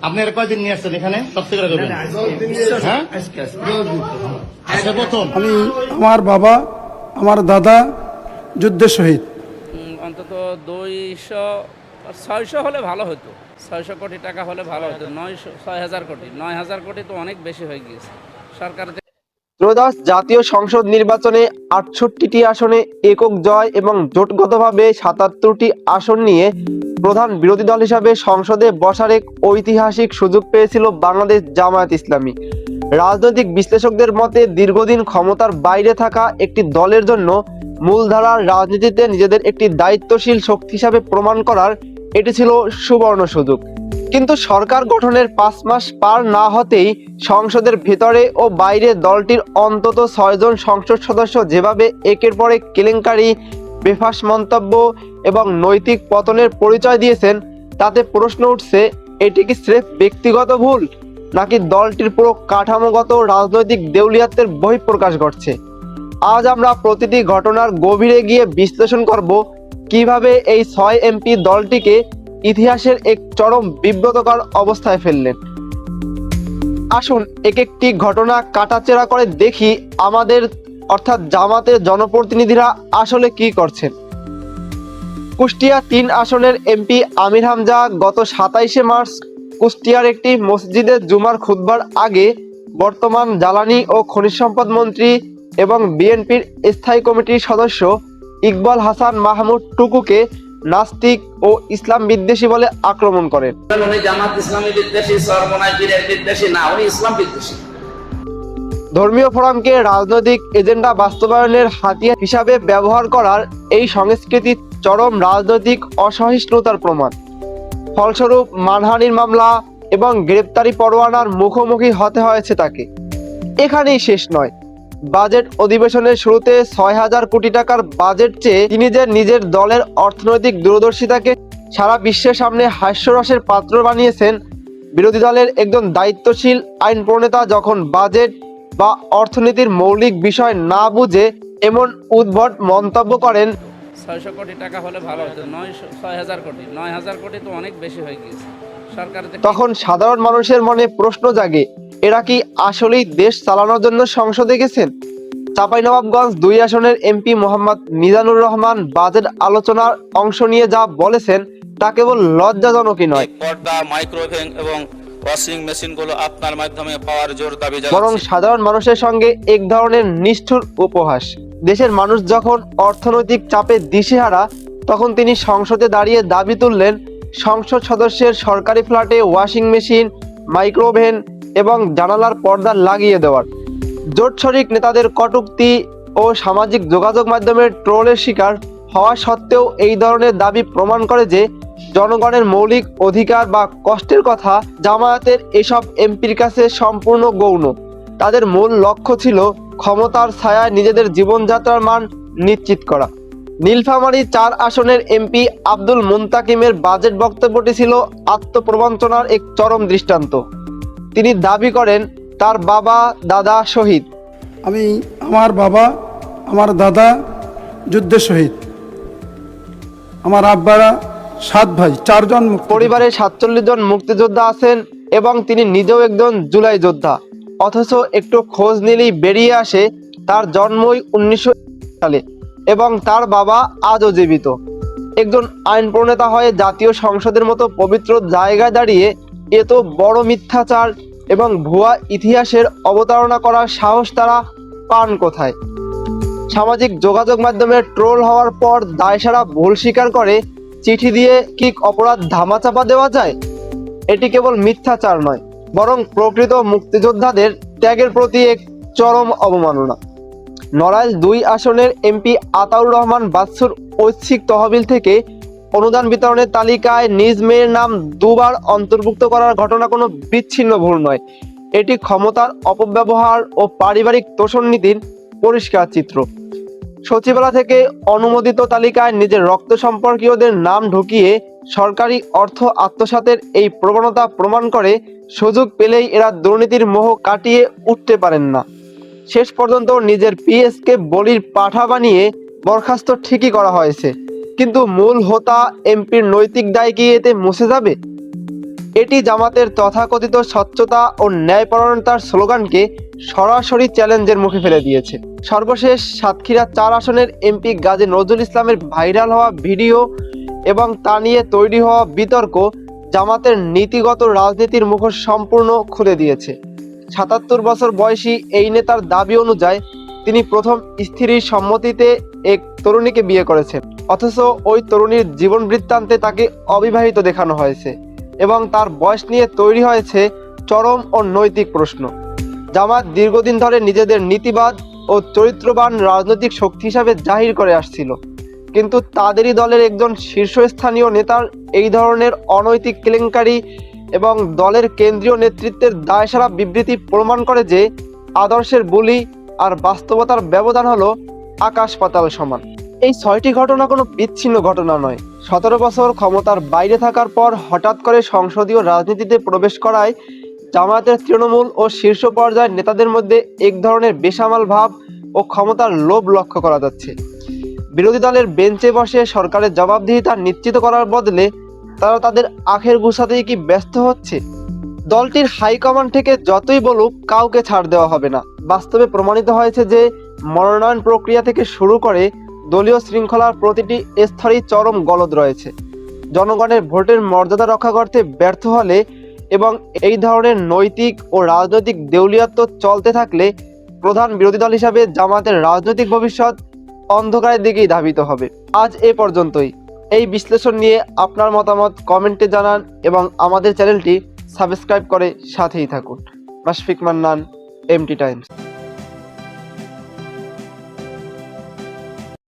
আপনি এর কয়দিন নিয়ে আসছেন এখানে সত্যি করে করবেন? হ্যাঁ আজকে প্রথম। আমি আমার বাবা আমার দাদা যুদ্ধে শহীদ। অন্তত 200-600 হলে ভালো হতো। 600 কোটি টাকা হলে ভালো হতো। 6,000 কোটি 9,000 কোটি তো অনেক বেশি হয়ে গিয়েছে সরকার। ত্রয়োদশ জাতীয় সংসদ নির্বাচনে ৬৮টি আসনে একক জয় এবং জোটগতভাবে ৭৭টি আসন নিয়ে প্রধান বিরোধী দল হিসাবে সংসদে বসার এক ঐতিহাসিক সুযোগ পেয়েছিল বাংলাদেশ জামায়াত ইসলামী। রাজনৈতিক বিশ্লেষকদের মতে দীর্ঘদিন ক্ষমতার বাইরে থাকা একটি দলের জন্য মূলধারার রাজনীতিতে নিজেদের একটি দায়িত্বশীল শক্তি হিসাবে প্রমাণ করার এটি ছিল সুবর্ণ সুযোগ। কিন্তু সরকার গঠনের ৫ মাস পার না হতেই সংসদের ভেতরে ও বাইরে দলটির অন্তত ৬ জন সংসদ সদস্য যেভাবে একের পর এক কেলেঙ্কারি, বেফাঁস মন্তব্য এবং নৈতিক পতনের পরিচয় দিয়েছেন, তাতে প্রশ্ন উঠছে, এটি কি স্রেফ ব্যক্তিগত ভুল নাকি দলটির পুরো কাঠামোগত রাজনৈতিক দেউলিয়াত্বের বহিঃপ্রকাশ ঘটছে? আজ আমরা প্রতিটি ঘটনার গভীরে গিয়ে বিশ্লেষণ করব কিভাবে এই ৬ এমপি দলটিকে ইতিহাসের এক চরম বিব্রতকর অবস্থায় ফেললেন। আসুন এক একটি ঘটনা কাটাছেঁড়া করে দেখি আমাদের অর্থাৎ জামাতের জনপ্রতিনিধিরা আসলে কি করছেন। কুষ্টিয়া ৩ আসনের এমপি আমির হামজা গত ২৭শে মার্চ কুষ্টিয়ার একটি মসজিদে জুমার খুতবার আগে বর্তমান জ্বালানি ও খনিজ সম্পদ মন্ত্রী এবং বিএনপির স্থায়ী কমিটির সদস্য ইকবাল হাসান মাহমুদ টুকুকে নাস্তিক ও ইসলাম বিদ্বেষী বলে আক্রমণ করেন। উনি জামাত ইসলামী বিদ্বেষী, সরমনাই পীরের বিদ্বেষী না, উনি ইসলাম বিদ্বেষী। ধর্মীয় ফোরামকে রাজনৈতিক এজেন্ডা বাস্তবায়নের হাতিয়ার হিসাবে ব্যবহার করার এই সংস্কৃতি চরম রাজনৈতিক অসহিষ্ণুতার প্রমাণ। ফলস্বরূপ মানহানির মামলা এবং গ্রেপ্তারি পরোয়ানার মুখোমুখি হতে হয়েছে তাকে। এখানেই শেষ নয়, বাজেট অধিবেশনের শুরুতে ৬,০০০ কোটি টাকার বাজেট চেয়ে তিনি যে নিজের দলের অর্থনৈতিক দূরদর্শিতাকে সারা বিশ্বের সামনে হাস্যরসের পাত্র বানিয়েছেন, বিরোধী দলের একজন দায়িত্বশীল আইন প্রণেতা যখন বাজেট বা অর্থনীতির মৌলিক বিষয় না বুঝে এমন উদ্ভট মন্তব্য করেন, ৬০০ কোটি টাকা হলে ভালো হতো। 6,000 কোটি 9,000 কোটি তো অনেক বেশি হয়ে গিয়েছে সরকার। তখন সাধারণ মানুষের মনে প্রশ্ন জাগে, এরা কি আসলেই দেশ চালানোর জন্য সংসদে গেছেন? চাঁপাইনবাবগঞ্জ ২ আসনের এমপি মোহাম্মদ মিজানুর রহমান বাজেট আলোচনার অংশ নিয়ে যা বলেছেন তা কেবল লজ্জাজনকই নয়, পর্দা, মাইক্রোওয়েভ এবং ওয়াশিং মেশিনগুলো আপনার মাধ্যমে পাওয়ার জোর দাবি বরং জানাচ্ছি। সাধারণ মানুষের সঙ্গে এক ধরনের নিষ্ঠুর উপহাস। দেশের মানুষ যখন অর্থনৈতিক চাপে দিশেহারা, তখন তিনি সংসদে দাঁড়িয়ে দাবি তুললেন সংসদ সদস্যের সরকারি ফ্ল্যাটে ওয়াশিং মেশিন, মাইক্রোওভেন এবং জানালার পর্দা লাগিয়ে দেওয়ার। জোট শরিক নেতাদের কটূক্তি ও সামাজিক যোগাযোগ মাধ্যমের ট্রোলের শিকার হওয়া সত্ত্বেও এই ধরনের দাবি প্রমাণ করে যে জনগণের মৌলিক অধিকার বা কষ্টের কথা জামায়াতের এসব এমপির কাছে সম্পূর্ণ গৌণ। তাদের মূল লক্ষ্য ছিল ক্ষমতার ছায়ায় নিজেদের জীবনযাত্রার মান নিশ্চিত করা। নীলফামারী ৪ আসনের এমপি আব্দুল মুন্তাকিমের বাজেট বক্তব্যটি ছিল আত্মপ্রবঞ্চনার এক চরম দৃষ্টান্ত। তিনি দাবি করেন তার বাবা দাদা শহীদ। আমি আমার বাবা আমার দাদা যুদ্ধে শহীদ। আমার আব্বারা ৭ ভাই, ৪ জন পরিবারে ৪৭ জন মুক্তিযোদ্ধা আছেন এবং তিনি নিজেও একজন জুলাই যোদ্ধা। অথচ একটু খোঁজ নিলেই বেরিয়ে আসে তার জন্মই ১৯০০ সালে এবং তার বাবা আজও জীবিত। একজন আইন প্রণেতা হয়ে জাতীয় সংসদের মতো পবিত্র জায়গায় দাঁড়িয়ে এত বড় মিথ্যাচার এবং ভুয়া ইতিহাসের অবতারণা করার সাহস তারা পান কোথায়? সামাজিক যোগাযোগ মাধ্যমে ট্রোল হওয়ার পর দায়সারা ভুল স্বীকার করে চিঠি দিয়ে কি অপরাধ ধামাচাপা দেওয়া যায়? এটি কেবল মিথ্যাচার নয়, বরং প্রকৃত মুক্তিযোদ্ধাদের ত্যাগের প্রতি এক চরম অবমাননা। নড়াইল ২ আসনের এমপি আতাউর রহমান বাচ্চুর ঐচ্ছিক তহবিল থেকে অনুদান বিতরণের তালিকায় নিজ মেয়ের নাম দুবার অন্তর্ভুক্ত করার ঘটনা কোনো বিচ্ছিন্ন ভুল নয়, এটি ক্ষমতার অপব্যবহার ও পারিবারিক তোষণনীতির পরিষ্কার চিত্র। সচিবালয় থেকে অনুমোদিত তালিকায় নিজের রক্ত সম্পর্কীয়দের নাম ঢুকিয়ে সরকারি অর্থ আত্মসাতের এই প্রবণতা প্রমাণ করে সুযোগ পেলেই এরা দুর্নীতির মোহ কাটিয়ে উঠতে পারেন না। শেষ পর্যন্ত নিজের পিএসকে বলির পাঠা বানিয়ে বরখাস্ত ঠিকই করা হয়েছে, কিন্তু মূল হোতা এমপির নৈতিক দায় কি এতে মুছে যাবে? এটি জামাতের তথাকথিত স্বচ্ছতা ও ন্যায়পরায়ণতার স্লোগানকে সরাসরি চ্যালেঞ্জের মুখে ফেলে দিয়েছে। সর্বশেষ সাতক্ষীরা 4 আসনের এমপি গাজী নজরুল ইসলামের ভাইরাল হওয়া ভিডিও এবং তা নিয়ে তৈরি হওয়া বিতর্ক জামাতের নীতিগত রাজনীতির মুখোশ সম্পূর্ণ খুলে দিয়েছে। ৭৭ বছর বয়সী এই নেতার দাবি অনুযায়ী তিনি প্রথম স্ত্রীর সম্মতিতে এক তরুণীকে বিয়ে করেছেন, অথচ ওই তরুণীর জীবন বৃত্তান্তে তাকে অবিবাহিত দেখানো হয়েছে এবং তার বয়স নিয়ে তৈরি হয়েছে চরম ও নৈতিক প্রশ্ন। জামাত দীর্ঘদিন ধরে নিজেদের নীতিবাদ ও চরিত্রবান রাজনৈতিক শক্তি হিসাবে জাহির করে আসছিল, কিন্তু তাদেরই দলের একজন শীর্ষস্থানীয় নেতার এই ধরনের অনৈতিক কেলেঙ্কারি এবং দলের কেন্দ্রীয় নেতৃত্বের দায়সারা বিবৃতি প্রমাণ করে যে আদর্শের বুলি আর বাস্তবতার ব্যবধান হলো আকাশ পাতাল সমান। এই 6টি ঘটনা কোনো বিচ্ছিন্ন ঘটনা নয়। 17 বছর ক্ষমতার বাইরে থাকার পর হঠাৎ করে সংসদীয় রাজনীতিতে প্রবেশ করায় জামায়াতের তৃণমূল ও শীর্ষ পর্যায়ের নেতাদের মধ্যে এক ধরনের বেসামাল ভাব ও ক্ষমতার লোভ লক্ষ্য করা যাচ্ছে। বিরোধী দলের বেঞ্চে বসে সরকারের জবাবদিহিতা নিশ্চিত করার বদলে তারা তাদের আখের গুছাতেই কি ব্যস্ত হচ্ছে? দলটির হাইকমান্ড থেকে যতই বলুক কাউকে ছাড় দেওয়া হবে না। বাস্তবে প্রমাণিত হয়েছে যে মনোনয়ন প্রক্রিয়া থেকে শুরু করে দলীয় শৃঙ্খলার প্রতিটি স্তরেই চরম গলদ রয়েছে। জনগণের ভোটের মর্যাদা রক্ষা করতে ব্যর্থ হলে এবং এই ধরনের নৈতিক ও রাজনৈতিক দেউলিয়াত্ব চলতে থাকলে প্রধান বিরোধী দল হিসাবে জামাতের রাজনৈতিক ভবিষ্যৎ অন্ধকারের দিকেই ধাবিত হবে। আজ এ পর্যন্তই। এই বিশ্লেষণ নিয়ে আপনার মতামত কমেন্টে জানান এবং আমাদের চ্যানেলটি সাবস্ক্রাইব করে সাথেই থাকুন। Mashfiq Mannan, MT Times.